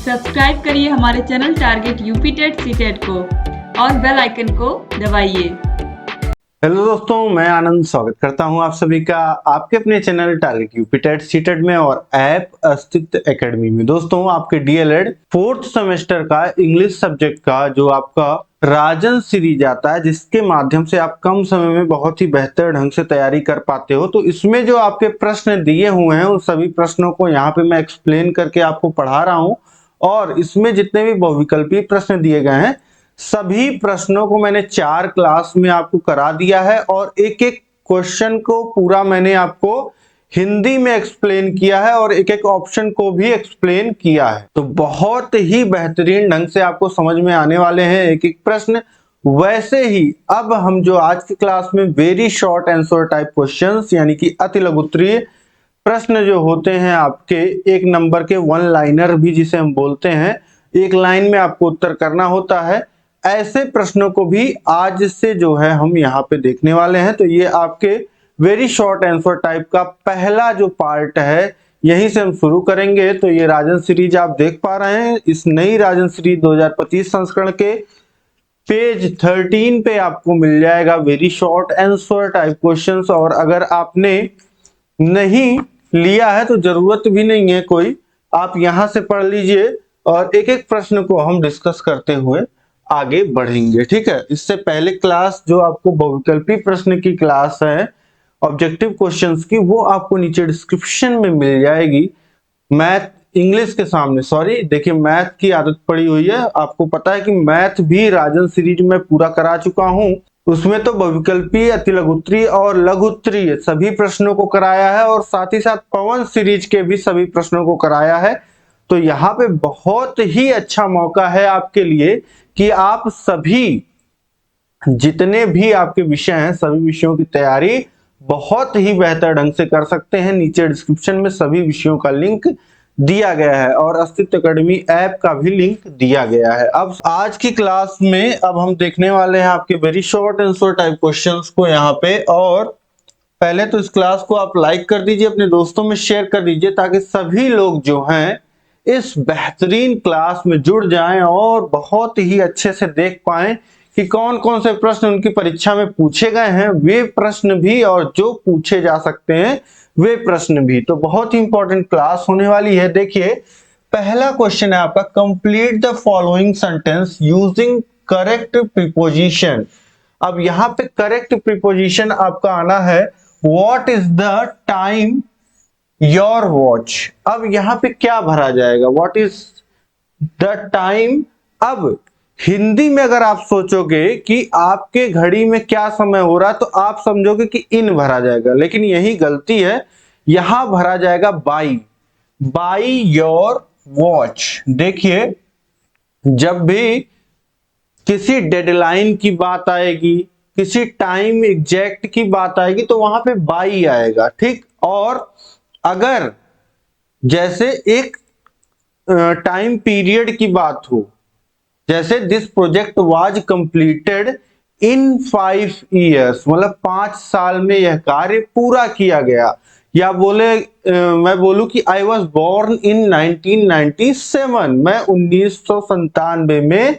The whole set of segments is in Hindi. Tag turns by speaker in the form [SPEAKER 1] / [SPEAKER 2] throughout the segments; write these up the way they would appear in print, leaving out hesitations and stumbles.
[SPEAKER 1] सब्सक्राइब करिए हमारे channel target UP TET CTET को और बेल आइकन को दबाइए।
[SPEAKER 2] हेलो दोस्तों, मैं आनंद स्वागत करता हूं आप सभी का आपके अपने channel target UP TET CTET में और ऐप अस्तित्व एकेडमी में। दोस्तों, आपके डीएलएड 4th सेमेस्टर का इंग्लिश सब्जेक्ट का जो आपका राजन सीरीज आता है, जिसके माध्यम से आप कम समय में बहुत ही बेहतर ढंग से तैयारी कर पाते हो, तो इसमें जो आपके प्रश्न दिए हुए हैं उन सभी प्रश्नों को यहाँ पे मैं एक्सप्लेन करके आपको पढ़ा रहा हूँ। और इसमें जितने भी बहुविकल्पीय प्रश्न दिए गए हैं सभी प्रश्नों को मैंने 4 क्लास में आपको करा दिया है और एक एक क्वेश्चन को पूरा मैंने आपको हिंदी में एक्सप्लेन किया है और एक एक ऑप्शन को भी एक्सप्लेन किया है। तो बहुत ही बेहतरीन ढंग से आपको समझ में आने वाले हैं एक एक प्रश्न। वैसे ही अब हम जो आज की क्लास में very short answer type questions यानी कि अति लघु उत्तरीय प्रश्न जो होते हैं आपके एक नंबर के वन लाइनर भी जिसे हम बोलते हैं, एक लाइन में आपको उत्तर करना होता है, ऐसे प्रश्नों को भी आज से जो है हम यहाँ पे देखने वाले हैं। तो ये आपके वेरी शॉर्ट आंसर टाइप का पहला जो पार्ट है, यहीं से हम शुरू करेंगे। तो ये राजन सीरीज आप देख पा रहे हैं, इस नई राजन सीरीज 2025 संस्करण के पेज 13 पे आपको मिल जाएगा very short answer type questions. और अगर आपने नहीं लिया है तो जरूरत भी नहीं है कोई, आप यहां से पढ़ लीजिए और एक एक प्रश्न को हम डिस्कस करते हुए आगे बढ़ेंगे, ठीक है। इससे पहले क्लास जो आपको बहुविकल्पी प्रश्न की क्लास है ऑब्जेक्टिव क्वेश्चंस की, वो आपको नीचे डिस्क्रिप्शन में मिल जाएगी। मैथ इंग्लिश के सामने, सॉरी देखिए मैथ की आदत पड़ी हुई है, आपको पता है कि मैथ भी राजन सीरीज में पूरा करा चुका हूं। उसमें तो बहुविकल्पीय, अति लघु उत्तरीय और लघु उत्तरीय सभी प्रश्नों को कराया है और साथ ही साथ पवन सीरीज के भी सभी प्रश्नों को कराया है। तो यहाँ पे बहुत ही अच्छा मौका है आपके लिए कि आप सभी जितने भी आपके विषय हैं सभी विषयों की तैयारी बहुत ही बेहतर ढंग से कर सकते हैं। नीचे डिस्क्रिप्शन में सभी विषयों का लिंक दिया गया है और अस्तित्व एकेडमी ऐप का भी लिंक दिया गया है। अब आज की क्लास में अब हम देखने वाले हैं आपके very short answer type questions को यहाँ पे। और पहले तो इस क्लास को आप लाइक कर दीजिए, अपने दोस्तों में शेयर कर दीजिए ताकि सभी लोग जो हैं इस बेहतरीन क्लास में जुड़ जाएं और बहुत ही अच्छे से देख पाएं कि कौन कौन से प्रश्न उनकी परीक्षा में पूछे गए हैं, वे प्रश्न भी और जो पूछे जा सकते हैं वे प्रश्न भी। तो बहुत ही इंपॉर्टेंट क्लास होने वाली है। देखिए पहला क्वेश्चन है आपका, complete the following sentence using correct preposition. अब यहाँ पे करेक्ट प्रीपोजिशन आपका आना है what is the time your watch. अब यहाँ पे क्या भरा जाएगा, व्हाट इज द टाइम। अब हिंदी में अगर आप सोचोगे कि आपके घड़ी में क्या समय हो रहा है तो आप समझोगे कि इन भरा जाएगा, लेकिन यही गलती है, यहां भरा जाएगा बाई योर वॉच। देखिए जब भी किसी डेडलाइन की बात आएगी, किसी टाइम एग्जैक्ट की बात आएगी तो वहां पे बाई आएगा, ठीक। और अगर जैसे एक टाइम पीरियड की बात हो, जैसे this project was completed in 5 years, मतलब 5 साल में यह कार्य पूरा किया गया। या मैं बोलूं कि आई वॉज बोर्न इन 1997, मैं 1997 में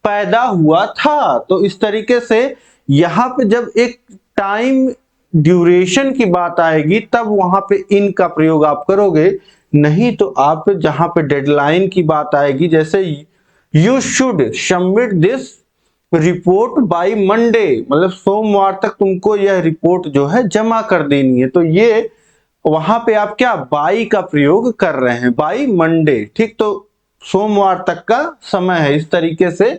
[SPEAKER 2] पैदा हुआ था। तो इस तरीके से यहां पे जब एक टाइम ड्यूरेशन की बात आएगी तब वहां पे इन का प्रयोग आप करोगे, नहीं तो आप जहां पे डेडलाइन की बात आएगी, जैसे you should submit this report by Monday, मतलब सोमवार तक तुमको यह रिपोर्ट जो है जमा कर देनी है, तो ये वहां पे आप क्या बाई का प्रयोग कर रहे हैं, बाय मंडे, ठीक। तो सोमवार तक का समय है, इस तरीके से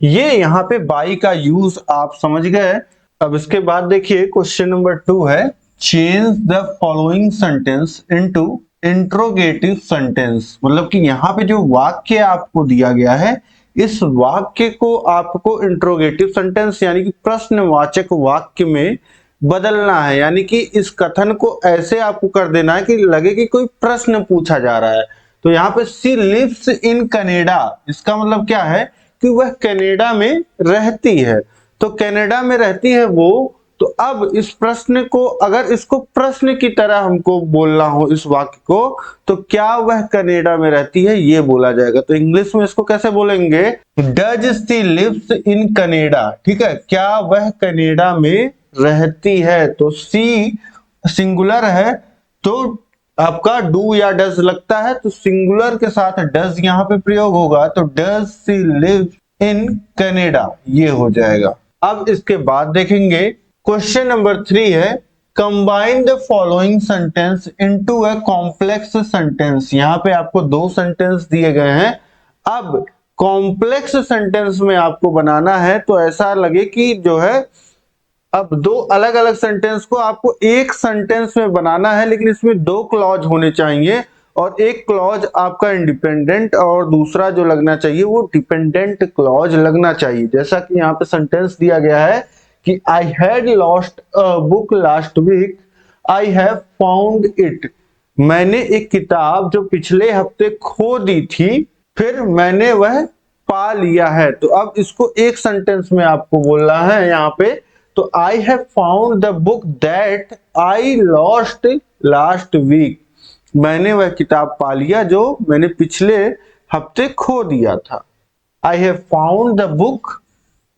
[SPEAKER 2] ये यहाँ पे बाई का यूज आप समझ गए। अब इसके बाद देखिए क्वेश्चन नंबर 2 है, change the following sentence into interrogative sentence. मतलब कि यहाँ पे जो वाक्य आपको दिया गया है इस वाक्य को आपको इंट्रोगेटिव सेंटेंस यानी कि प्रश्नवाचक वाक्य में बदलना है। यानी कि इस कथन को ऐसे आपको कर देना है कि लगे कि कोई प्रश्न पूछा जा रहा है। तो यहाँ पे सी लिव्स इन कनाडा, इसका मतलब क्या है कि वह कनाडा में रहती है। तो कनाडा में रहती है वो, तो अब इस प्रश्न को, अगर इसको प्रश्न की तरह हमको बोलना हो इस वाक्य को, तो क्या वह कनाडा में रहती है, ये बोला जाएगा। तो इंग्लिश में इसको कैसे बोलेंगे, does she lives in Canada. ठीक है, क्या वह कनाडा में रहती है। तो सी सिंगुलर है, तो आपका डू या डज लगता है, तो सिंगुलर के साथ डज यहाँ पे प्रयोग होगा, तो does she live in Canada, ये हो जाएगा। अब इसके बाद देखेंगे क्वेश्चन नंबर 3 है, combine the following sentence into a complex sentence. यहाँ पे आपको 2 सेंटेंस दिए गए हैं। अब कॉम्प्लेक्स सेंटेंस में आपको बनाना है, तो ऐसा लगे कि जो है अब 2 अलग अलग सेंटेंस को आपको एक सेंटेंस में बनाना है, लेकिन इसमें 2 क्लॉज होने चाहिए, और एक क्लॉज आपका इंडिपेंडेंट और दूसरा जो लगना चाहिए वो डिपेंडेंट क्लॉज लगना चाहिए। जैसा कि यहाँ पे सेंटेंस दिया गया है कि I had lost a book last week, I have found it. मैंने एक किताब जो पिछले हफ्ते खो दी थी, फिर मैंने वह पा लिया है। तो अब इसको एक सेंटेंस में आपको बोलना है यहाँ पे, तो I have found the book that I lost last week. मैंने वह किताब पा लिया जो मैंने पिछले हफ्ते खो दिया था। आई हैव फाउंड द बुक,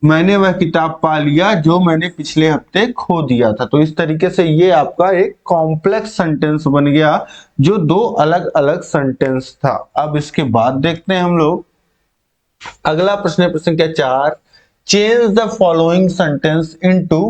[SPEAKER 2] मैंने वह किताब पा लिया जो मैंने पिछले हफ्ते खो दिया था। तो इस तरीके से ये आपका एक कॉम्प्लेक्स सेंटेंस बन गया, जो 2 अलग अलग सेंटेंस था। अब इसके बाद देखते हैं हम लोग अगला प्रश्न, प्रश्न क्या 4, change the following sentence into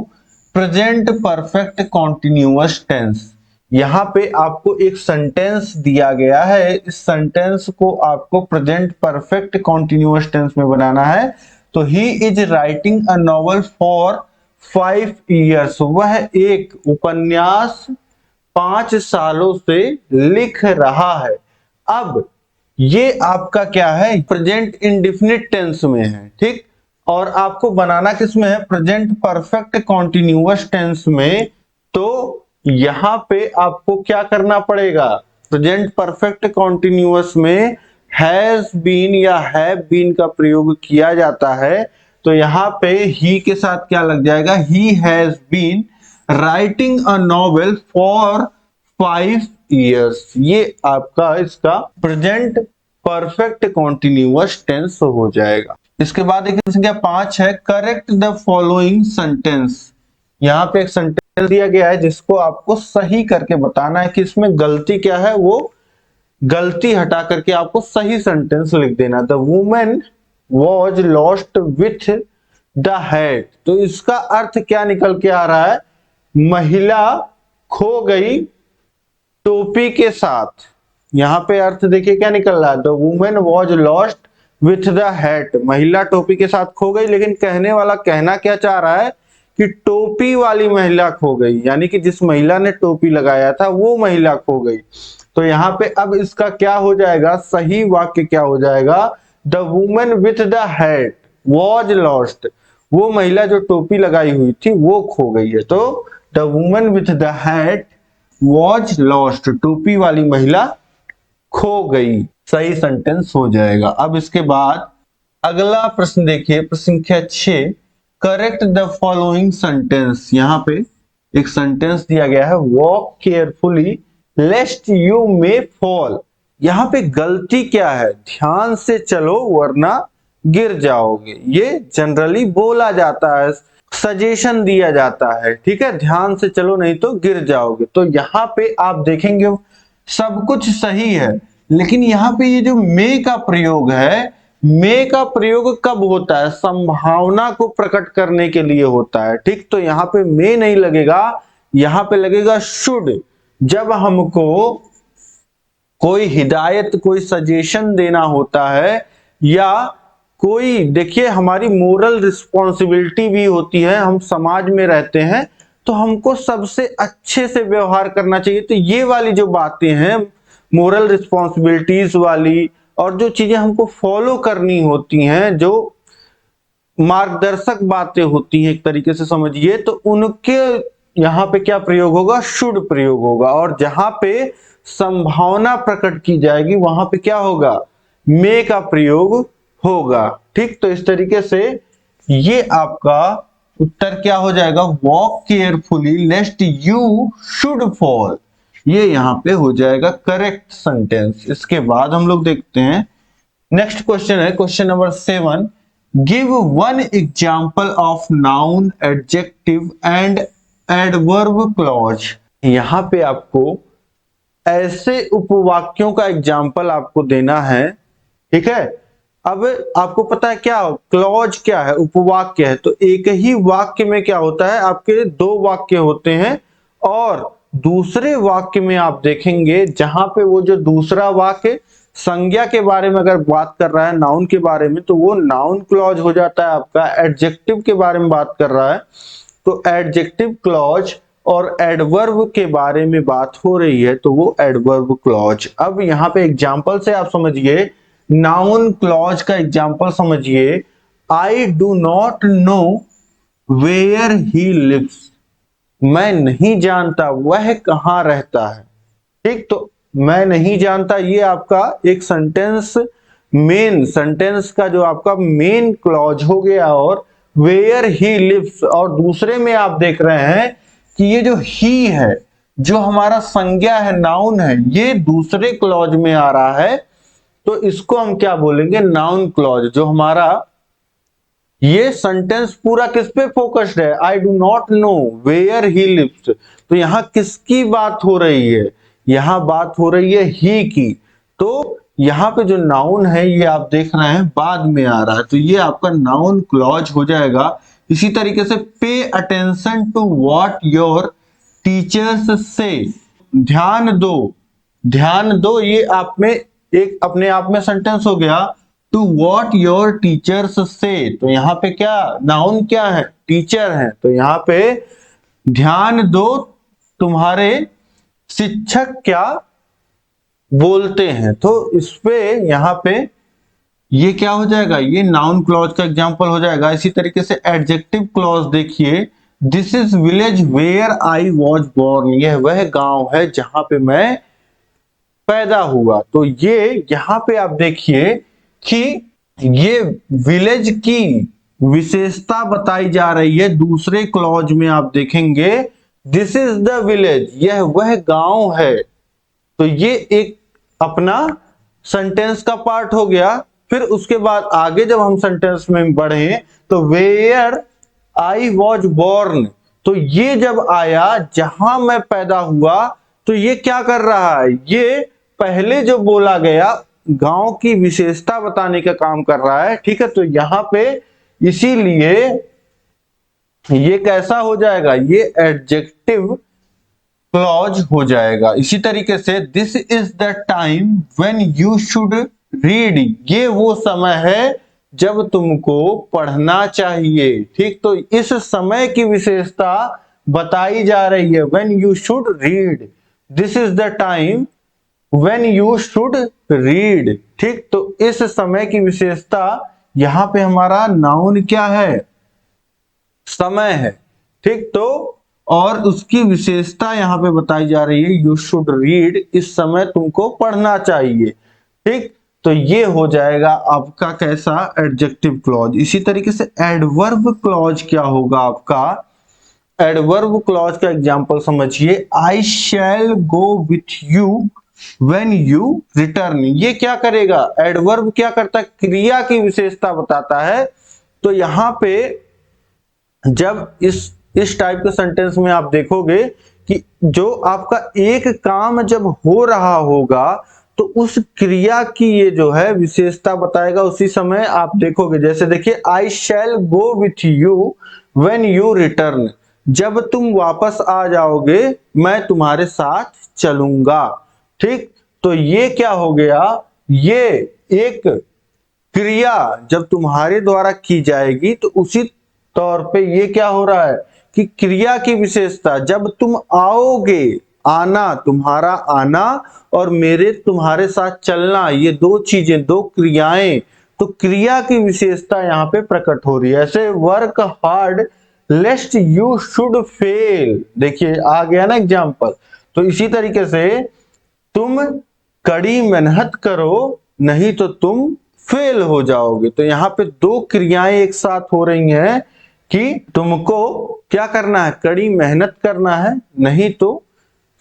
[SPEAKER 2] present perfect continuous tense. यहां पे आपको एक सेंटेंस दिया गया है, इस सेंटेंस को आपको प्रेजेंट परफेक्ट कॉन्टिन्यूअस टेंस में बनाना है। तो he is writing a novel for 5 years, वह एक उपन्यास 5 सालों से लिख रहा है। अब ये आपका क्या है, प्रेजेंट इंडेफिनिट टेंस में है, ठीक, और आपको बनाना किस में है, प्रेजेंट परफेक्ट कॉन्टिन्यूअस टेंस में। तो यहां पे आपको क्या करना पड़ेगा, प्रेजेंट परफेक्ट कॉन्टिन्यूअस में हैज बीन या हैव बीन का प्रयोग किया जाता है। तो यहां पे ही के साथ क्या लग जाएगा, he has been writing a novel for 5 years। ये आपका इसका प्रेजेंट परफेक्ट कॉन्टिन्यूअस टेंस हो जाएगा। इसके बाद एक संख्या 5 है, करेक्ट द फॉलोइंग सेंटेंस। यहाँ पे एक सेंटेंस दिया गया है जिसको आपको सही करके बताना है कि इसमें गलती क्या है, वो गलती हटा करके आपको सही सेंटेंस लिख देना। The women was lost with the hat. तो इसका अर्थ क्या निकल के आ रहा है, महिला खो गई टोपी के साथ। यहां पे अर्थ देखिए क्या निकल रहा है, the women was lost with the hat, महिला टोपी के साथ खो गई। लेकिन कहने वाला कहना क्या चाह रहा है कि टोपी वाली महिला खो गई, यानी कि जिस महिला ने टोपी लगाया था वो महिला खो गई। तो यहाँ पे अब इसका क्या हो जाएगा, सही वाक्य क्या हो जाएगा, the women with the hat was lost, वो महिला जो टोपी लगाई हुई थी वो खो गई है। तो the women with the hat was lost, टोपी वाली महिला खो गई, सही सेंटेंस हो जाएगा। अब इसके बाद अगला प्रश्न देखिए, प्रश्न संख्या 6, करेक्ट द फॉलोइंग सेंटेंस। यहाँ पे एक सेंटेंस दिया गया है, walk carefully लेस्ट you may fall. यहाँ पे गलती क्या है, ध्यान से चलो वरना गिर जाओगे। ये जनरली बोला जाता है, सजेशन दिया जाता है, ठीक है, ध्यान से चलो नहीं तो गिर जाओगे। तो यहाँ पे आप देखेंगे सब कुछ सही है, लेकिन यहाँ पे ये जो मे का प्रयोग है, मे का प्रयोग कब होता है, संभावना को प्रकट करने के लिए होता है, ठीक। तो यहाँ पे मे नहीं लगेगा, यहाँ पे लगेगा शुड। जब हमको कोई हिदायत, कोई सजेशन देना होता है, या कोई देखिए हमारी मोरल रिस्पॉन्सिबिलिटी भी होती है, हम समाज में रहते हैं तो हमको सबसे अच्छे से व्यवहार करना चाहिए। तो ये वाली जो बातें हैं मोरल रिस्पॉन्सिबिलिटीज वाली, और जो चीजें हमको फॉलो करनी होती हैं, जो मार्गदर्शक बातें होती हैं एक तरीके से समझिए, तो उनके यहाँ पे क्या प्रयोग होगा, शुड प्रयोग होगा। और जहां पे संभावना प्रकट की जाएगी वहां पे क्या होगा, मे का प्रयोग होगा, ठीक। तो इस तरीके से ये आपका उत्तर क्या हो जाएगा, walk carefully लेस्ट you should fall. ये यहाँ पे हो जाएगा करेक्ट सेंटेंस। इसके बाद हम लोग देखते हैं नेक्स्ट क्वेश्चन है question number 7। Give one example of noun adjective and adverb clause. यहाँ पे आपको ऐसे उपवाक्यों का एग्जाम्पल आपको देना है, ठीक है। अब आपको पता है क्या क्लॉज क्या है, उपवाक्य है। तो एक ही वाक्य में क्या होता है, आपके दो वाक्य होते हैं और दूसरे वाक्य में आप देखेंगे जहां पे वो जो दूसरा वाक्य संज्ञा के बारे में अगर बात कर रहा है, नाउन के बारे में, तो वो नाउन क्लॉज हो जाता है आपका। एडजेक्टिव के बारे में बात कर रहा है तो एडजेक्टिव क्लॉज, और एडवर्ब के बारे में बात हो रही है तो वो एडवर्ब क्लॉज। अब यहाँ पे एग्जांपल से आप समझिए, नाउन क्लॉज का एग्जांपल समझिए। I do not know where he lives. मैं नहीं जानता वह कहाँ रहता है। ठीक, तो मैं नहीं जानता ये आपका एक सेंटेंस, मेन सेंटेंस का जो आपका मेन क्लॉज हो गया। और वेयर ही लिव्स, और दूसरे में आप देख रहे हैं कि ये जो ही है, जो हमारा संज्ञा है, नाउन है, ये दूसरे क्लॉज में आ रहा है। तो इसको हम क्या बोलेंगे, नाउन क्लॉज। जो हमारा ये सेंटेंस पूरा किस पे फोकस्ड है, I do not know where he lives. तो यहां किसकी बात हो रही है, यहां बात हो रही है ही की। तो यहां पे जो नाउन है ये आप देख रहे हैं बाद में आ रहा है, तो ये आपका नाउन क्लॉज हो जाएगा। इसी तरीके से pay attention to what your teachers say. ध्यान दो, ध्यान दो, ये आप में एक अपने आप में सेंटेंस हो गया। टू व्हाट योर टीचर्स से, तो यहाँ पे क्या नाउन क्या है, टीचर है। तो यहाँ पे ध्यान दो तुम्हारे शिक्षक क्या बोलते हैं। तो इस पे यहाँ पे ये क्या हो जाएगा, ये नाउन क्लॉज का एग्जांपल हो जाएगा। इसी तरीके से एडजेक्टिव क्लॉज देखिए, this is village where I was born. यह वह गांव है जहां पे मैं पैदा हुआ। तो ये यहां पे आप देखिए कि ये विलेज की विशेषता बताई जा रही है। दूसरे क्लॉज में आप देखेंगे दिस इज द विलेज, यह वह गांव है। तो ये एक अपना सेंटेंस का पार्ट हो गया। फिर उसके बाद आगे जब हम सेंटेंस में बढ़े तो वेयर आई वॉज बोर्न, तो ये जब आया जहां मैं पैदा हुआ, तो ये क्या कर रहा है, ये पहले जो बोला गया गांव की विशेषता बताने का काम कर रहा है। ठीक है, तो यहां पे इसीलिए ये कैसा हो जाएगा, ये एडजेक्टिव क्लॉज हो जाएगा। इसी तरीके से this is the time when you should read, ये वो समय है जब तुमको पढ़ना चाहिए। ठीक, तो इस समय की विशेषता बताई जा रही है, when you should read, this is the time when you should read. ठीक, तो इस समय की विशेषता यहां पे हमारा नाउन क्या है, समय है। ठीक, तो और उसकी विशेषता यहां पे बताई जा रही है, यू शुड रीड, इस समय तुमको पढ़ना चाहिए। ठीक, तो ये हो जाएगा आपका कैसा, एडजेक्टिव क्लॉज। इसी तरीके से एडवर्ब क्लॉज क्या होगा आपका, एडवर्ब क्लॉज का एग्जांपल समझिए। I shall go with you when you return. ये क्या करेगा, एडवर्ब क्या करता है, क्रिया की विशेषता बताता है। तो यहां पे जब इस टाइप के सेंटेंस में आप देखोगे कि जो आपका एक काम जब हो रहा होगा तो उस क्रिया की ये जो है विशेषता बताएगा उसी समय आप देखोगे। जैसे देखिए, I shall go with you when you return, जब तुम वापस आ जाओगे मैं तुम्हारे साथ चलूंगा। ठीक, तो ये क्या हो गया, ये एक क्रिया जब तुम्हारे द्वारा की जाएगी तो उसी तौर पे ये क्या हो रहा है कि क्रिया की विशेषता, जब तुम आओगे, आना, तुम्हारा आना और मेरे तुम्हारे साथ चलना, ये दो चीजें, दो क्रियाएं, तो क्रिया की विशेषता यहां पे प्रकट हो रही है। ऐसे work hard लेस्ट you should fail, देखिए आ गया ना एग्जाम्पल। तो इसी तरीके से तुम कड़ी मेहनत करो नहीं तो तुम फेल हो जाओगे। तो यहाँ पे दो क्रियाएं एक साथ हो रही हैं कि तुमको क्या करना है, कड़ी मेहनत करना है, नहीं तो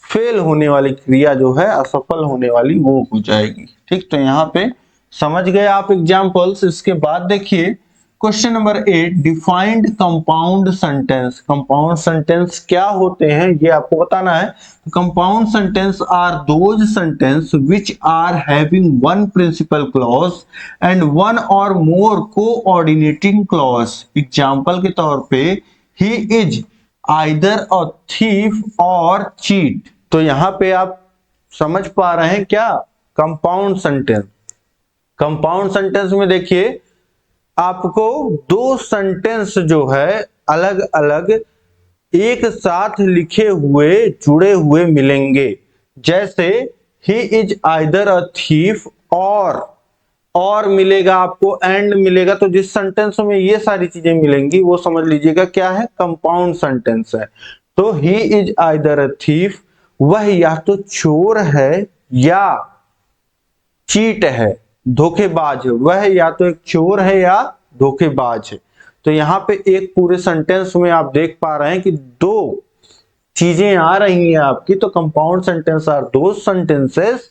[SPEAKER 2] फेल होने वाली क्रिया जो है, असफल होने वाली, वो हो जाएगी। ठीक, तो यहाँ पे समझ गए आप एग्जाम्पल्स। इसके बाद देखिए question number 8, defined compound sentence. Compound sentence क्या होते हैं ये आपको बताना है। Compound sentence are those sentence which are having one principal clause and one और मोर कोऑर्डिनेटिंग क्लॉज। एग्जाम्पल के तौर पे he is either a thief or cheat. तो यहां पे आप समझ पा रहे हैं क्या कंपाउंड सेंटेंस। कंपाउंड सेंटेंस में देखिए आपको दो सेंटेंस जो है अलग अलग एक साथ लिखे हुए जुड़े हुए मिलेंगे। जैसे ही इज आइदर अ थीफ और मिलेगा आपको, एंड मिलेगा। तो जिस सेंटेंस में ये सारी चीजें मिलेंगी वो समझ लीजिएगा क्या है, कंपाउंड सेंटेंस है। तो ही इज आइदर अ थीफ, वह या तो चोर है या चीट है, धोखेबाज है। वह या तो एक चोर है या धोखेबाज है। तो यहाँ पे एक पूरे सेंटेंस में आप देख पा रहे हैं कि दो चीजें आ रही हैं आपकी। तो कंपाउंड सेंटेंस आर दो sentences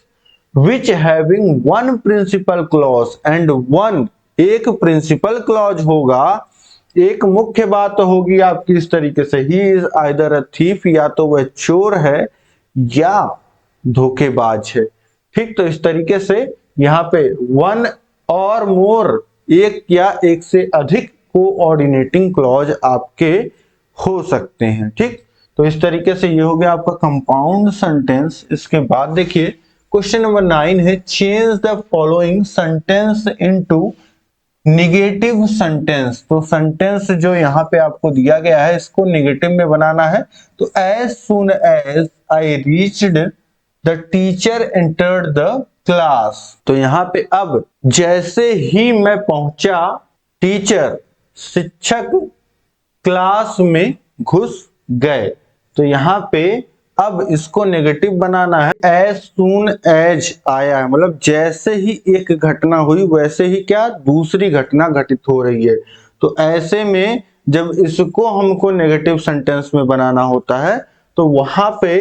[SPEAKER 2] which having one principal clause and one, एक प्रिंसिपल क्लॉज होगा, एक मुख्य बात होगी आपकी इस तरीके से, he is either a thief, या तो वह चोर है या धोखेबाज है। ठीक, तो इस तरीके से यहाँ पे वन और मोर, एक या एक से अधिक कोऑर्डिनेटिंग क्लॉज आपके हो सकते हैं। ठीक, तो इस तरीके से ये हो गया आपका कंपाउंड सेंटेंस। इसके बाद देखिए क्वेश्चन नंबर 9 है, change the following sentence into negative sentence. तो सेंटेंस जो यहाँ पे आपको दिया गया है इसको निगेटिव में बनाना है। तो as soon as I reached the teacher entered the class. तो यहाँ पे अब जैसे ही मैं पहुंचा, टीचर, शिक्षक क्लास में घुस गए। तो यहाँ पे अब इसको नेगेटिव बनाना है। एज सून एज आया है, मतलब जैसे ही एक घटना हुई वैसे ही क्या दूसरी घटना घटित हो रही है। तो ऐसे में जब इसको हमको नेगेटिव सेंटेंस में बनाना होता है तो वहां पे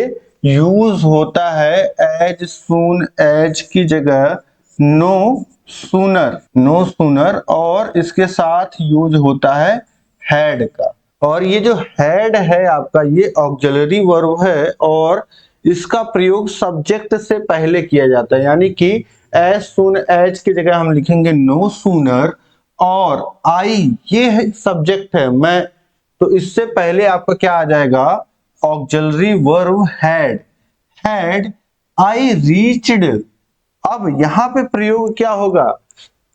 [SPEAKER 2] यूज होता है एज सून एज की जगह नो सूनर, नो सूनर, और इसके साथ यूज होता है हैड का। और ये जो हैड है आपका ये ऑक्सिलरी वर्ब है और इसका प्रयोग सब्जेक्ट से पहले किया जाता है। यानी कि एज सून एज की जगह हम लिखेंगे नो सूनर, और आई ये है सब्जेक्ट है मैं, तो इससे पहले आपका क्या आ जाएगा auxiliary verb had. Had I reached. अब यहां पे प्रयोग क्या होगा,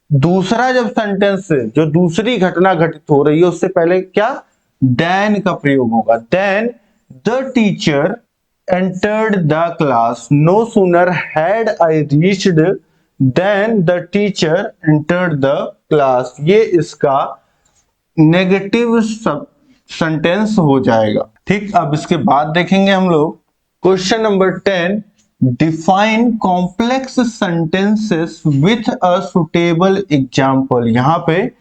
[SPEAKER 2] दूसरा जब सेंटेंस जो दूसरी घटना घटित हो रही है उससे पहले क्या देन का प्रयोग होगा। Then the teacher entered the class. No sooner had I reached then the teacher entered the class. ये इसका नेगेटिव सेंटेंस हो जाएगा। ठीक, अब इसके बाद देखेंगे हम लोग question number 10, define complex sentences with a suitable example. यहां पे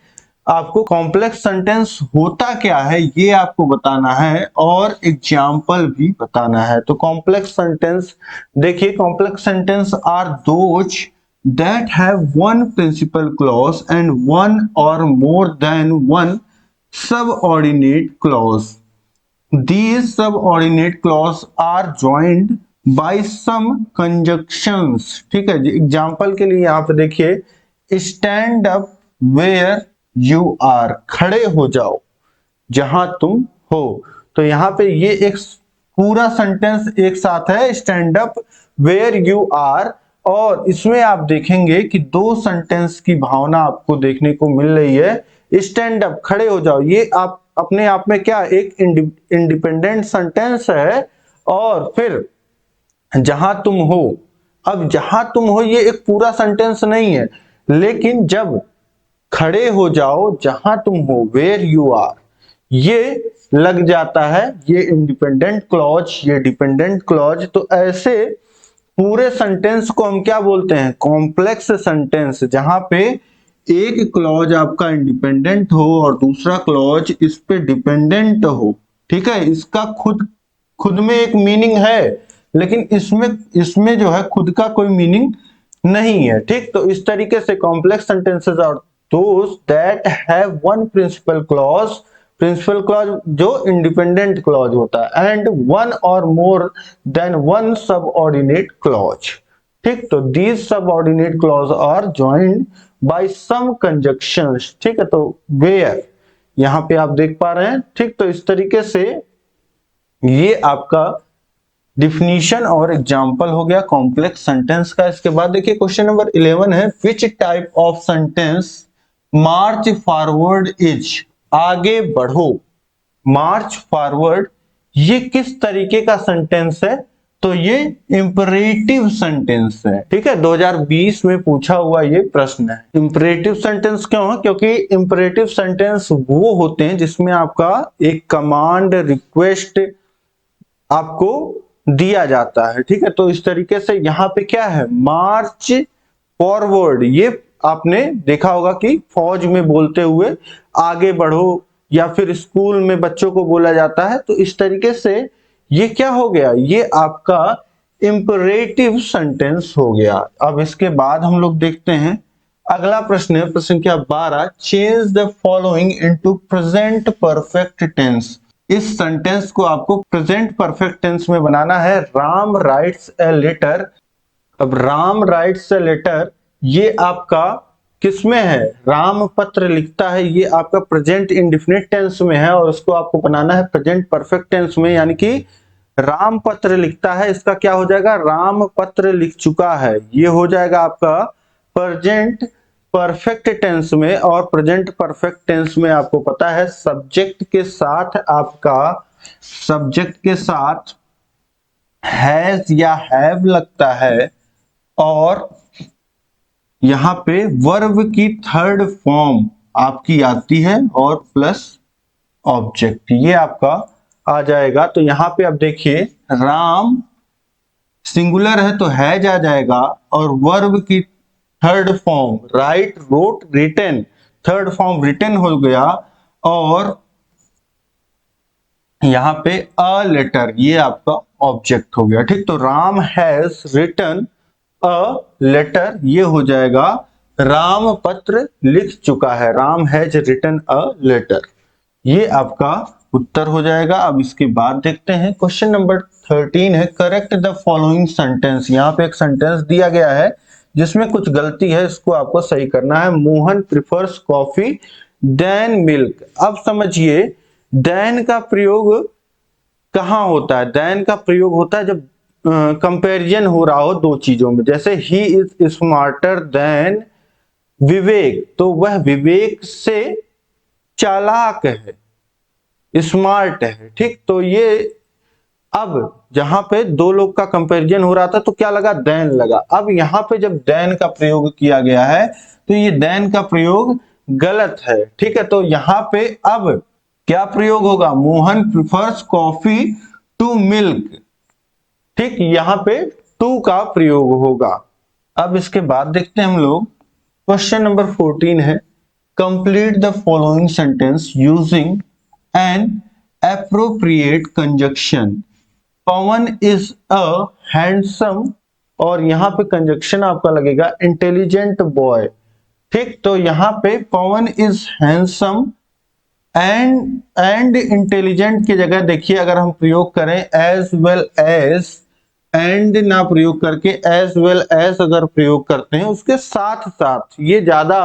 [SPEAKER 2] आपको कॉम्प्लेक्स सेंटेंस होता क्या है ये आपको बताना है और एग्जाम्पल भी बताना है। तो कॉम्प्लेक्स सेंटेंस देखिए, complex sentence are those that have one principal clause and one और more than one subordinate clause. These subordinate clause are joined by some conjunctions। ठीक है जी, एग्जाम्पल के लिए यहाँ पे देखिए stand up where you are, खड़े हो जाओ जहां तुम हो। तो यहाँ पे ये एक पूरा सेंटेंस एक साथ है, stand up where you are, और इसमें आप देखेंगे कि दो सेंटेंस की भावना आपको देखने को मिल रही है। स्टैंड अप खड़े हो जाओ, ये आप अपने आप में क्या एक इंडिपेंडेंट सेंटेंस है। और फिर जहां तुम हो, अब जहां तुम हो ये एक पूरा सेंटेंस नहीं है, लेकिन जब खड़े हो जाओ जहां तुम हो, वेयर यू आर, ये लग जाता है, ये इंडिपेंडेंट क्लॉज, ये डिपेंडेंट क्लॉज। तो ऐसे पूरे सेंटेंस को हम क्या बोलते हैं, कॉम्प्लेक्स सेंटेंस, जहां पे एक क्लॉज आपका इंडिपेंडेंट हो और दूसरा क्लॉज इस पे डिपेंडेंट हो, ठीक है, इसका खुद खुद में एक मीनिंग है, लेकिन इसमें इसमें जो है खुद का कोई मीनिंग नहीं है, ठीक। तो इस तरीके से complex sentences are those that have one principal clause जो इंडिपेंडेंट क्लॉज होता है, एंड वन और more than one subordinate clause, ठीक। तो these subordinate clause are joined by some conjunctions, ठीक है। तो वेयर यहां पे आप देख पा रहे हैं, ठीक। तो इस तरीके से ये आपका डिफिनीशन और एग्जांपल हो गया कॉम्प्लेक्स सेंटेंस का। इसके बाद देखिए क्वेश्चन नंबर 11 है, which type of sentence March forward is, आगे बढ़ो, मार्च फॉरवर्ड ये किस तरीके का सेंटेंस है? तो ये इंपरेटिव सेंटेंस है, ठीक है। 2020 में पूछा हुआ ये प्रश्न है। इंपरेटिव सेंटेंस क्यों है? क्योंकि इंपरेटिव सेंटेंस वो होते हैं जिसमें आपका एक कमांड रिक्वेस्ट आपको दिया जाता है, ठीक है। तो इस तरीके से यहां पे क्या है, मार्च फॉरवर्ड, ये आपने देखा होगा कि फौज में बोलते हुए आगे बढ़ो, या फिर स्कूल में बच्चों को बोला जाता है। तो इस तरीके से ये क्या हो गया, ये आपका इंपरेटिव सेंटेंस हो गया। अब इसके बाद हम लोग देखते हैं अगला प्रश्न है, प्रश्न संख्या 12, change the following into present perfect tense. इस सेंटेंस को आपको प्रेजेंट परफेक्ट टेंस में बनाना है। राम राइट्स ए लेटर, अब राम राइट्स ए लेटर ये आपका किस में है, राम पत्र लिखता है, ये आपका प्रेजेंट इंडेफिनिट टेंस में है, और उसको आपको बनाना है प्रेजेंट परफेक्ट टेंस में, यानी कि राम पत्र लिखता है, इसका क्या हो जाएगा, राम पत्र लिख चुका है, ये हो जाएगा आपका प्रेजेंट परफेक्ट टेंस में। और प्रेजेंट परफेक्ट टेंस में आपको पता है सब्जेक्ट के साथ आपका, सब्जेक्ट के साथ हैज या हैव लगता है, और यहां पे वर्ब की थर्ड फॉर्म आपकी आती है और प्लस ऑब्जेक्ट, ये आपका आ जाएगा। तो यहां पे अब देखिए राम सिंगुलर है तो हैज आ जाएगा, और वर्ब की third form write, wrote, written, third form written हो गया, और यहां पे अ लेटर ये आपका ऑब्जेक्ट हो गया, ठीक। तो Ram has written a letter ये हो जाएगा राम पत्र लिख चुका है, Ram has written a letter, ये आपका उत्तर हो जाएगा। अब इसके बाद देखते हैं क्वेश्चन नंबर 13 है, करेक्ट द फॉलोइंग सेंटेंस। यहाँ पे एक सेंटेंस दिया गया है जिसमें कुछ गलती है, इसको आपको सही करना है। Mohan prefers coffee than milk. अब समझिए देन का प्रयोग कहां होता है, देन का प्रयोग होता है जब कंपैरिजन हो रहा हो दो चीजों में, जैसे ही इज स्मार्टर देन विवेक, तो वह विवेक से चालाक है, स्मार्ट है, ठीक। तो ये अब जहां पे दो लोग का कंपैरिजन हो रहा था तो क्या लगा, देन लगा। अब यहां पे जब देन का प्रयोग किया गया है तो ये देन का प्रयोग गलत है, ठीक है। तो यहां पे अब क्या प्रयोग होगा, Mohan prefers coffee to milk, ठीक, यहां पे टू का प्रयोग होगा। अब इसके बाद देखते हैं हम लोग क्वेश्चन नंबर 14 है, complete the following sentence using N appropriate conjunction. Pawan is a handsome, और यहां पे कंजक्शन आपका लगेगा इंटेलिजेंट बॉय, ठीक। तो यहां पे पवन इज हैंडसम एंड इंटेलिजेंट की जगह देखिए अगर हम प्रयोग करें एज वेल एज, एंड ना प्रयोग करके एज वेल एज अगर प्रयोग करते हैं उसके साथ साथ, ये ज्यादा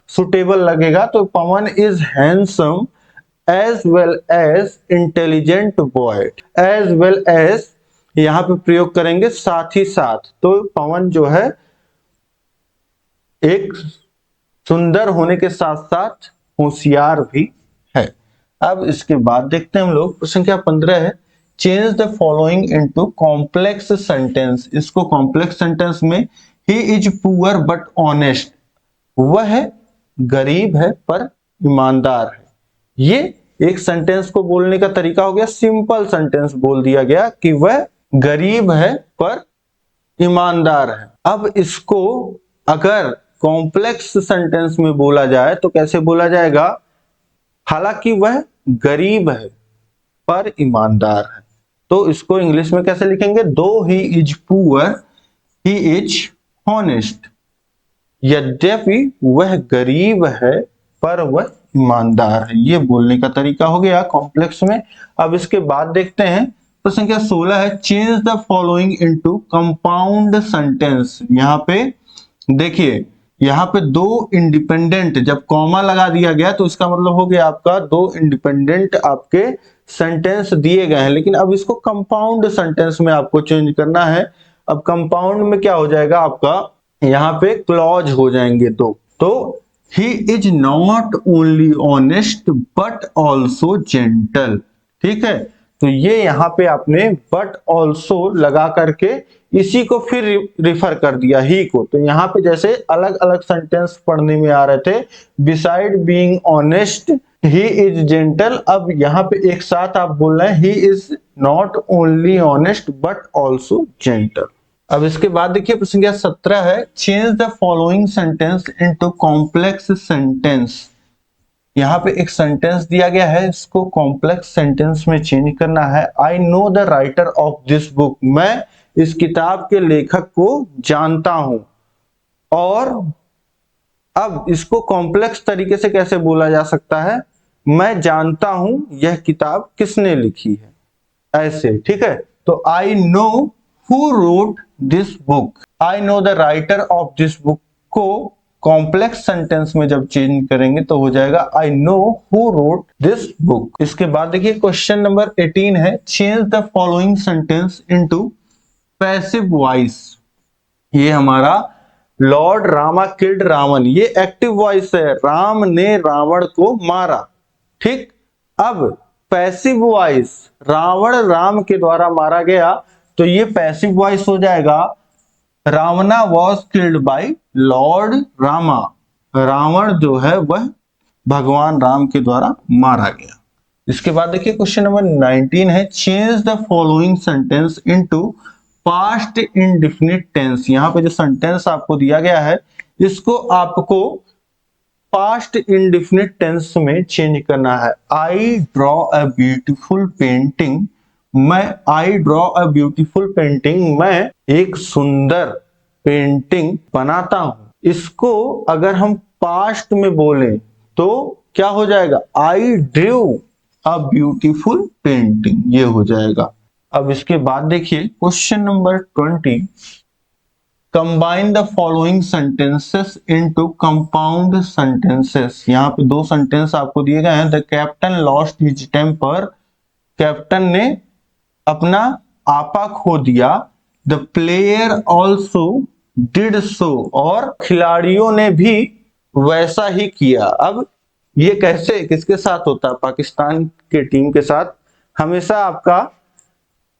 [SPEAKER 2] सुटेबल लगेगा। तो Pawan is handsome as well as intelligent boy, as well as यहां पे प्रयोग करेंगे साथ ही साथ, तो पवन जो है एक सुंदर होने के साथ साथ होशियार भी है। अब इसके बाद देखते हैं हम लोग प्रश्न संख्या 15 है, change the following into complex sentence. इसको कॉम्प्लेक्स सेंटेंस में he is poor but honest, वह गरीब है पर ईमानदार है, ये एक सेंटेंस को बोलने का तरीका हो गया। सिंपल सेंटेंस बोल दिया गया कि वह गरीब है पर ईमानदार है। अब इसको अगर कॉम्प्लेक्स सेंटेंस में बोला जाए तो कैसे बोला जाएगा? हालांकि वह गरीब है पर ईमानदार है, तो इसको इंग्लिश में कैसे लिखेंगे? दो he is poor he is honest. यद्यपि वह गरीब है पर वह ईमानदार है, ये बोलने का तरीका हो गया कॉम्प्लेक्स में। अब इसके बाद देखते हैं प्रश्न संख्या 16 है, change the following into compound sentence. यहाँ पे देखिए, यहाँ पे दो इंडिपेंडेंट, जब कॉमा लगा दिया गया तो इसका मतलब हो गया आपका दो इंडिपेंडेंट आपके सेंटेंस दिए गए हैं, लेकिन अब इसको कंपाउंड सेंटेंस में आपको चेंज करना है। अब कंपाउंड में क्या हो जाएगा आपका? यहाँ पे क्लॉज हो जाएंगे दो, तो he is not only honest but also gentle. ठीक है, तो ये यहाँ पे आपने बट ऑल्सो लगा करके इसी को फिर रिफर कर दिया ही को। तो यहाँ पे जैसे अलग अलग सेंटेंस पढ़ने में आ रहे थे, beside being honest he is gentle, अब यहाँ पे एक साथ आप बोल रहे हैं he is not only honest but also gentle. अब इसके बाद देखिए प्रश्न संख्या 17 है, change the following sentence into complex sentence. यहाँ पे एक सेंटेंस दिया गया है, इसको कॉम्प्लेक्स सेंटेंस में चेंज करना है। I know the writer of this book, मैं इस किताब के लेखक को जानता हूं। और अब इसको कॉम्प्लेक्स तरीके से कैसे बोला जा सकता है? मैं जानता हूं यह किताब किसने लिखी है, ऐसे। ठीक है, तो I know who wrote this book, I know the writer of this book को कॉम्प्लेक्स सेंटेंस में जब चेंज करेंगे तो हो जाएगा I know who wrote this book. इसके बाद देखिए क्वेश्चन नंबर 18 है, change the following sentence into passive voice. ये हमारा लॉर्ड रामा किल्ड रावण, ये एक्टिव वॉइस है, राम ने रावण को मारा। ठीक, अब पैसिव वॉइस, रावण राम के द्वारा मारा गया, तो ये पैसिव वॉइस हो जाएगा Ravana was killed by lord Rama, Ravan जो है वह भगवान राम के द्वारा मारा गया। इसके बाद देखिए क्वेश्चन नंबर 19 है, change the following sentence into past indefinite tense. यहाँ पे जो सेंटेंस आपको दिया गया है इसको आपको पास्ट इंडेफिनिट टेंस में चेंज करना है। I draw a beautiful painting, I draw a beautiful painting, मैं एक सुंदर पेंटिंग बनाता हूं। इसको अगर हम पास्ट में बोलें तो क्या हो जाएगा? I drew a beautiful painting, ये हो जाएगा। अब इसके बाद देखिए question number 20, combine the following sentences into compound sentences. यहाँ पे दो सेंटेंस आपको दिए गए हैं, the captain lost his temper, कैप्टन ने अपना आपा खो दिया, the player also did so, और खिलाड़ियों ने भी वैसा ही किया। अब ये कैसे किसके साथ होता है? पाकिस्तान के टीम के साथ हमेशा आपका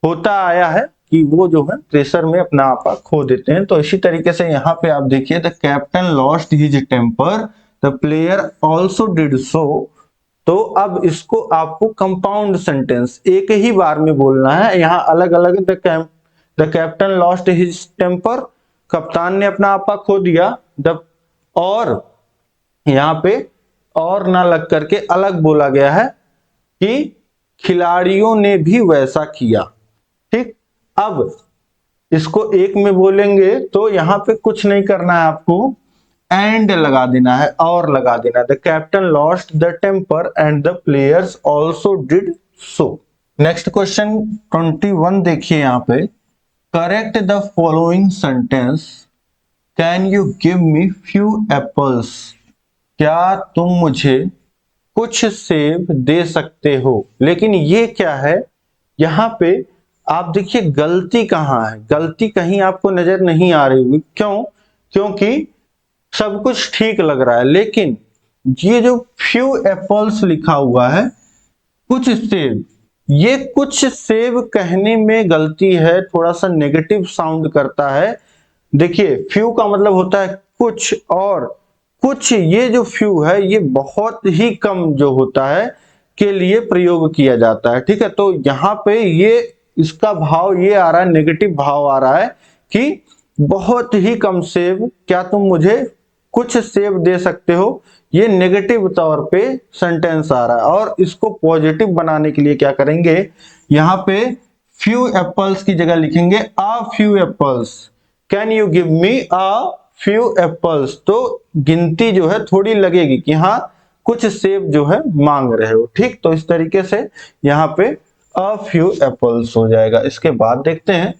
[SPEAKER 2] होता आया है कि वो जो है प्रेशर में अपना आपा खो देते हैं। तो इसी तरीके से यहाँ पे आप देखिए, the captain lost his temper, the player also did so. तो अब इसको आपको कंपाउंड सेंटेंस एक ही बार में बोलना है, यहाँ अलग अलग। The captain lost his temper, कप्तान ने अपना आपा खो दिया, और यहाँ पे और ना लग करके अलग बोला गया है कि खिलाड़ियों ने भी वैसा किया। ठीक, अब इसको एक में बोलेंगे तो यहाँ पे कुछ नहीं करना है आपको, एंड लगा देना है और लगा देना है। The captain lost the temper and the players also did so. Next question 21 देखिए, यहाँ पे correct the following sentence, can you give me few apples, क्या तुम मुझे कुछ सेब दे सकते हो। लेकिन ये क्या है, यहाँ पे आप देखिए गलती कहाँ है, गलती कहीं आपको नजर नहीं आ रही होगी। क्यों? क्योंकि सब कुछ ठीक लग रहा है, लेकिन ये जो फ्यू एप्पल्स लिखा हुआ है, कुछ सेब, ये कुछ सेब कहने में गलती है, थोड़ा सा नेगेटिव साउंड करता है। देखिए फ्यू का मतलब होता है कुछ, और कुछ ये जो फ्यू है ये बहुत ही कम जो होता है के लिए प्रयोग किया जाता है। ठीक है, तो यहाँ पे ये इसका भाव ये आ रहा है, नेगेटिव भाव आ रहा है कि बहुत ही कम सेब क्या तुम मुझे कुछ सेब दे सकते हो, ये नेगेटिव तौर पे सेंटेंस आ रहा है और इसको पॉजिटिव बनाने के लिए क्या करेंगे, यहाँ पे फ्यू एप्पल्स की जगह लिखेंगे a few apples. Can you give me a few apples, तो गिनती जो है थोड़ी लगेगी कि हाँ कुछ सेब जो है मांग रहे हो। ठीक, तो इस तरीके से यहाँ पे अ फ्यू एप्पल्स हो जाएगा। इसके बाद देखते हैं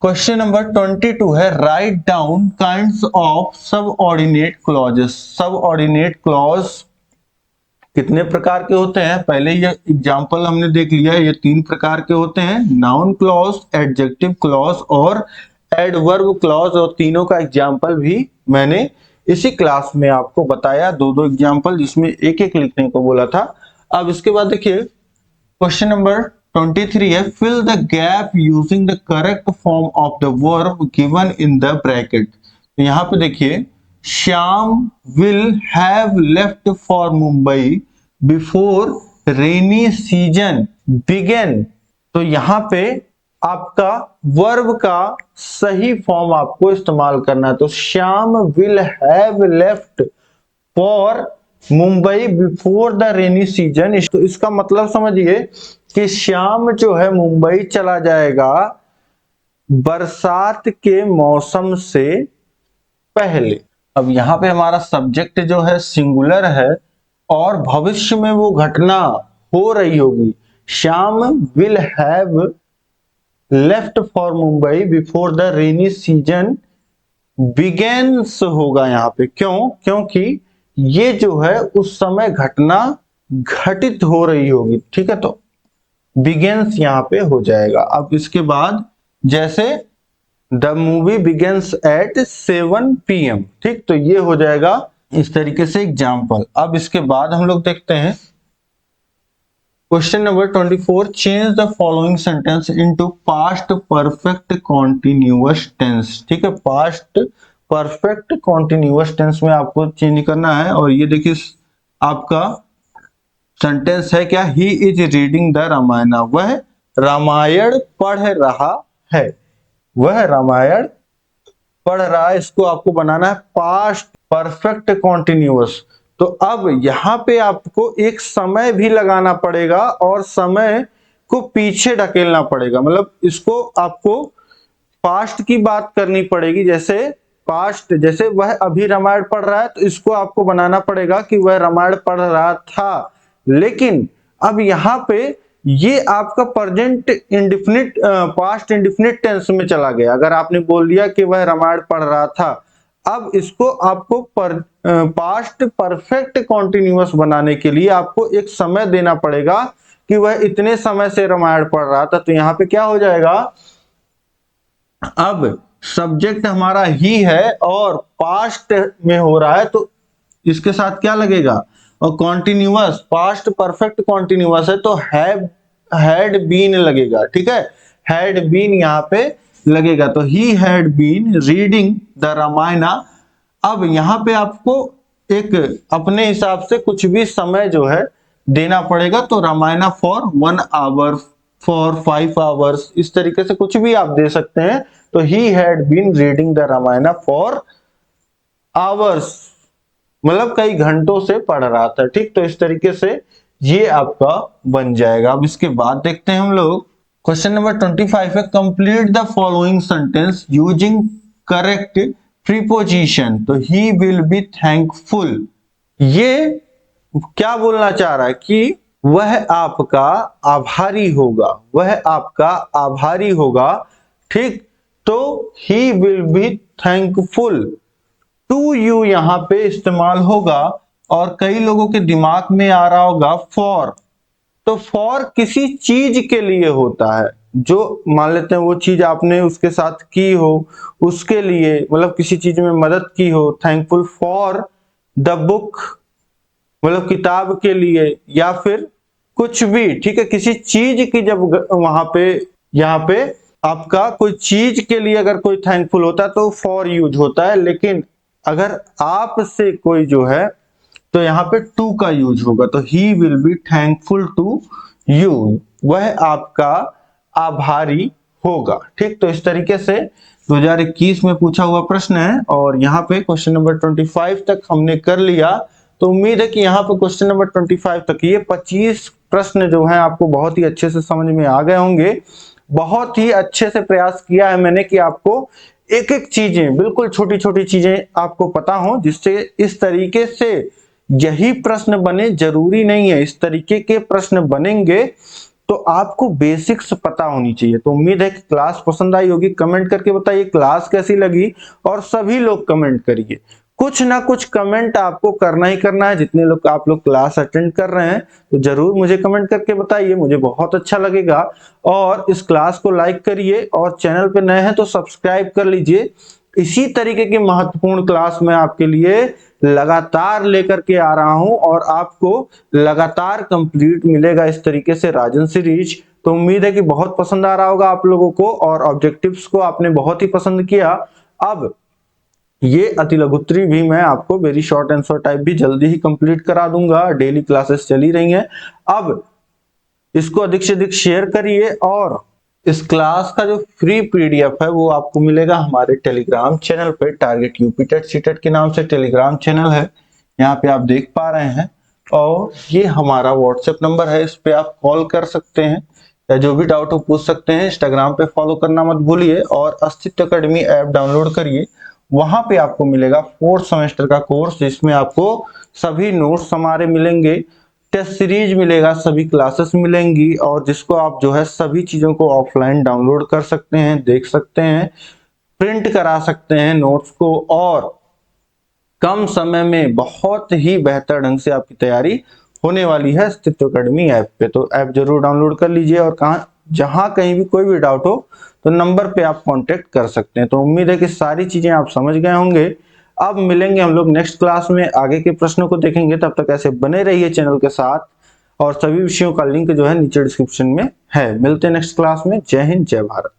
[SPEAKER 2] क्वेश्चन नंबर 22 है, write down kinds of subordinate clauses. Subordinate clause कितने प्रकार के होते हैं, पहले ये एग्जांपल हमने देख लिया है, ये 3 प्रकार के होते हैं, नाउन क्लॉज, एडजेक्टिव क्लॉज और एडवर्ब क्लॉज, और तीनों का एग्जांपल भी मैंने इसी क्लास में आपको बताया, 2-2 एग्जांपल जिसमें एक एक लिखने को बोला था। अब इसके बाद देखिए क्वेश्चन नंबर 23 है, fill the gap using the correct form of the verb given in the bracket. तो यहाँ पे देखिए, Shyam will have left for Mumbai before rainy season begin. तो यहाँ पे आपका वर्ब का सही फॉर्म आपको इस्तेमाल करना है। तो Shyam will have left for Mumbai before the rainy season. तो इसका मतलब समझिए कि श्याम जो है मुंबई चला जाएगा बरसात के मौसम से पहले। अब यहाँ पे हमारा सब्जेक्ट जो है सिंगुलर है और भविष्य में वो घटना हो रही होगी। Shyam will have left for Mumbai before the rainy season begins होगा यहाँ पे। क्यों? क्योंकि ये जो है उस समय घटना घटित हो रही होगी। ठीक है, तो बिगेन्स यहाँ पे हो जाएगा। अब इसके बाद जैसे the movie begins at 7 PM। ठीक, तो ये हो जाएगा इस तरीके से एग्जाम्पल। अब इसके बाद हम लोग देखते हैं question number 24, change the following sentence into past perfect continuous tense. ठीक है, पास्ट परफेक्ट कॉन्टिन्यूअस टेंस में आपको चेंज करना है। और ये देखिए आपका सेंटेंस है क्या, he is reading the Ramayana, वह रामायण पढ़ रहा है, वह रामायण पढ़ रहा है। इसको आपको बनाना है पास्ट परफेक्ट कॉन्टिन्यूअस। तो अब यहाँ पे आपको एक समय भी लगाना पड़ेगा और समय को पीछे ढकेलना पड़ेगा। मतलब इसको आपको पास्ट की बात करनी पड़ेगी। जैसे पास्ट, जैसे वह अभी रामायण पढ़ रहा है, तो इसको आपको बनाना पड़ेगा कि वह रामायण पढ़ रहा था। लेकिन अब यहाँ पे ये आपका present indefinite past indefinite tense में चला गया। अगर आपने बोल दिया कि वह रामायण पढ़ रहा था, अब इसको आपको पास्ट परफेक्ट कॉन्टिन्यूअस बनाने के लिए आपको एक समय देना पड़ेगा कि वह इतने समय से रामायण पढ़ रहा था। तो यहाँ पे क्या हो जाएगा, अब सब्जेक्ट हमारा ही है और पास्ट में हो रहा है, तो इसके साथ क्या लगेगा, और कॉन्टिन्यूअस, पास्ट परफेक्ट कॉन्टिन्यूअस है तो हैड बीन लगेगा। ठीक है, हैड बीन यहाँ पे लगेगा। तो he had been reading the Ramayana. अब यहाँ पे आपको एक अपने हिसाब से कुछ भी समय जो है देना पड़ेगा। तो Ramayana for 1 hour, for 5 hours, इस तरीके से कुछ भी आप दे सकते हैं। तो he had been reading the Ramayana for hours, मतलब कई घंटों से पढ़ रहा था। ठीक, तो इस तरीके से ये आपका बन जाएगा। अब इसके बाद देखते हैं हम लोग क्वेश्चन नंबर 25 है, complete the following sentence using correct preposition. तो ही विल बी थैंकफुल, ये क्या बोलना चाह रहा है कि वह आपका आभारी होगा, वह आपका आभारी होगा। ठीक, तो he will be thankful, to you यहाँ पे इस्तेमाल होगा। और कई लोगों के दिमाग में आ रहा होगा फॉर। तो फॉर किसी चीज के लिए होता है, जो मान लेते हैं वो चीज आपने उसके साथ की हो, उसके लिए, मतलब किसी चीज में मदद की हो। थैंकफुल फॉर द बुक, मतलब किताब के लिए, या फिर कुछ भी। ठीक है, किसी चीज की जब वहां पे, यहाँ पे आपका कोई चीज के लिए अगर कोई थैंकफुल होता है तो फॉर यूज होता है। लेकिन अगर आपसे कोई जो है तो यहाँ पे टू का यूज होगा। तो he will be thankful to you, वह आपका आभारी होगा। ठीक, तो इस तरीके से 2021 में पूछा हुआ प्रश्न है और यहाँ पे क्वेश्चन नंबर 25 तक हमने कर लिया। तो उम्मीद है कि यहाँ पे क्वेश्चन नंबर 25 तक ये 25 प्रश्न जो हैं आपको बहुत ही अच्छे से समझ में आ गए होंगे। बहुत ही अच्छे से प्रयास किया है मैंने कि आपको एक एक चीजें, बिल्कुल छोटी छोटी चीजें आपको पता हो, जिससे इस तरीके से यही प्रश्न बने जरूरी नहीं है, इस तरीके के प्रश्न बनेंगे तो आपको बेसिक्स पता होनी चाहिए। तो उम्मीद है कि क्लास पसंद आई होगी। कमेंट करके बताइए क्लास कैसी लगी और सभी लोग कमेंट करिए, कुछ ना कुछ कमेंट आपको करना ही करना है। जितने लोग आप लोग क्लास अटेंड कर रहे हैं तो जरूर मुझे कमेंट करके बताइए, मुझे बहुत अच्छा लगेगा। और इस क्लास को लाइक करिए और चैनल पे नए हैं तो सब्सक्राइब कर लीजिए। इसी तरीके की महत्वपूर्ण क्लास मैं आपके लिए लगातार लेकर के आ रहा हूं और आपको लगातार कंप्लीट मिलेगा इस तरीके से राजन सीरीज। तो उम्मीद है कि बहुत पसंद आ रहा होगा आप लोगों को और ऑब्जेक्टिव्स को आपने बहुत ही पसंद किया। अब ये अति लघुत्री भी मैं आपको वेरी शॉर्ट आंसर टाइप भी जल्दी ही कंप्लीट करा दूंगा। डेली क्लासेस चली रही हैं। अब इसको अधिक से अधिक शेयर करिए और इस क्लास का जो फ्री पीडीएफ है वो आपको मिलेगा हमारे टेलीग्राम चैनल पे। टारगेट यूपी टेट सीटेट के नाम से टेलीग्राम चैनल है, यहाँ पे आप देख पा रहे हैं। और ये हमारा व्हाट्सएप नंबर है, इस पे आप कॉल कर सकते हैं या जो भी डाउट हो पूछ सकते हैं। इंस्टाग्राम पे फॉलो करना मत भूलिए और अस्तित्व एकेडमी ऐप डाउनलोड करिए। वहां पे आपको मिलेगा 4th सेमेस्टर का कोर्स, जिसमें आपको सभी नोट्स हमारे मिलेंगे, टेस्ट सीरीज मिलेगा, सभी क्लासेस मिलेंगी और जिसको आप जो है सभी चीजों को ऑफलाइन डाउनलोड कर सकते हैं, देख सकते हैं, प्रिंट करा सकते हैं नोट्स को और कम समय में बहुत ही बेहतर ढंग से आपकी तैयारी होने वाली है अस्तित्व एकेडमी ऐप पे। तो ऐप जरूर डाउनलोड कर लीजिए और जहां कहीं भी कोई भी डाउट हो तो नंबर पे आप कांटेक्ट कर सकते हैं। तो उम्मीद है कि सारी चीजें आप समझ गए होंगे। अब मिलेंगे हम लोग नेक्स्ट क्लास में, आगे के प्रश्नों को देखेंगे। तब तक ऐसे बने रहिए चैनल के साथ और सभी विषयों का लिंक जो है नीचे डिस्क्रिप्शन में है। मिलते हैं नेक्स्ट क्लास में। जय हिंद, जय भारत।